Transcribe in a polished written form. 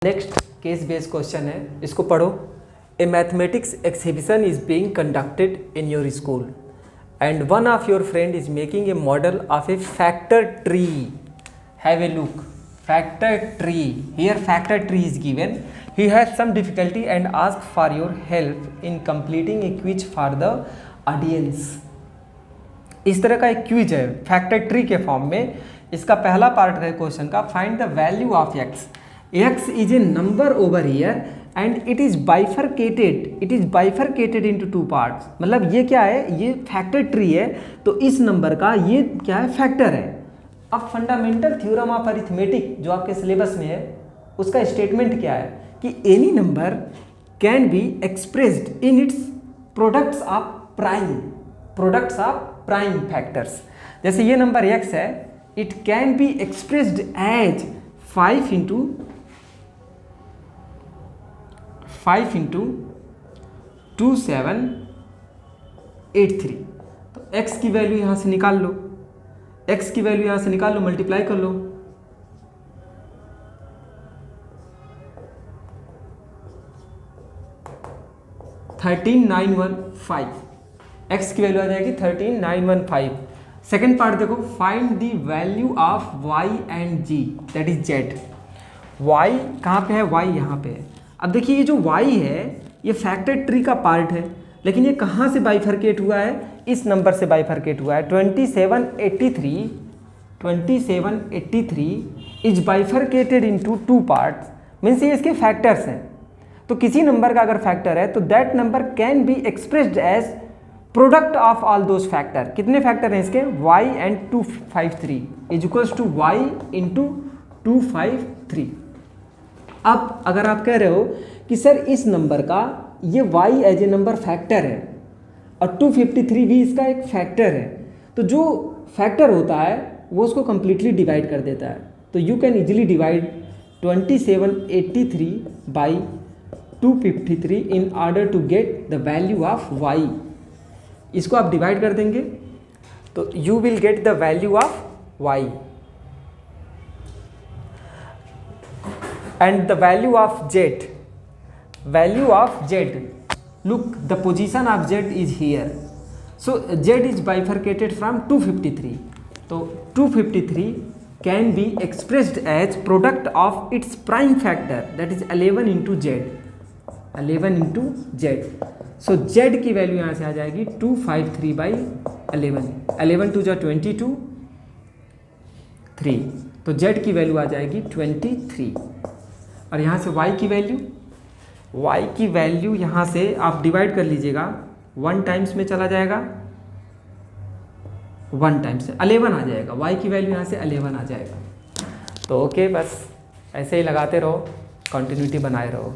Next case based question है, इसको पढ़ो। A mathematics exhibition is being conducted in your school and one of your friend is making a model of a factor tree. Have a look. Factor tree. Here factor tree is given. He has some difficulty and ask for your help in completing a quiz for the audience. इस तरह का एक quiz है factor tree के form में. इसका पहला part है क्वेश्चन का, find the value of x. x is a number over here and it is bifurcated into two parts. मतलब ये क्या है, ये फैक्टर ट्री है तो इस नंबर का ये क्या है, फैक्टर है. अब फंडामेंटल थ्योरम ऑफ अरिथमेटिक जो आपके सिलेबस में है उसका स्टेटमेंट क्या है कि any number can be expressed in its products of prime factors. जैसे ये नंबर x है, it can be expressed as 5 into 2783. तो x की वैल्यू यहाँ से निकाल लो, मल्टीप्लाई कर लो. x की वैल्यू आ जाएगी 13915. सेकेंड पार्ट देखो, find the value of y and g, that is z. y कहाँ पे है, y यहाँ पे है. अब देखिए ये जो y है ये फैक्टर ट्री का पार्ट है, लेकिन ये कहाँ से बाइफरकेट हुआ है, इस नंबर से बाइफरकेट हुआ है. 2783 is bifurcated into two parts. Means ये इसके फैक्टर्स हैं. तो किसी नंबर का अगर फैक्टर है तो that number can be expressed as product of all those factor. कितने फैक्टर हैं इसके, y and 253 is equals to y into 253. अब अगर आप कह रहे हो कि सर इस नंबर का ये y as a number factor है और 253 भी इसका एक फैक्टर है, तो जो फैक्टर होता है वो उसको कंप्लीटली डिवाइड कर देता है. तो you can easily divide 2783 by 253 in order to get the value of y. इसको आप डिवाइड कर देंगे तो you will get the value of y. And the value of z, look, the position of z is here. So z is bifurcated from 253. So 253 can be expressed as product of its prime factor, that is 11 into z. So z की value यहाँ से आ जाएगी 253 by 11. 11 to 22, 3. तो z की value आ जाएगी 23. और यहाँ से y की वैल्यू यहाँ से आप डिवाइड कर लीजिएगा, 1 टाइम्स में चला जाएगा, 1 टाइम्स से 11 आ जाएगा. y की वैल्यू यहाँ से 11 आ जाएगा. तो ओके, बस ऐसे ही लगाते रहो, कंटिन्यूटी बनाए रहो.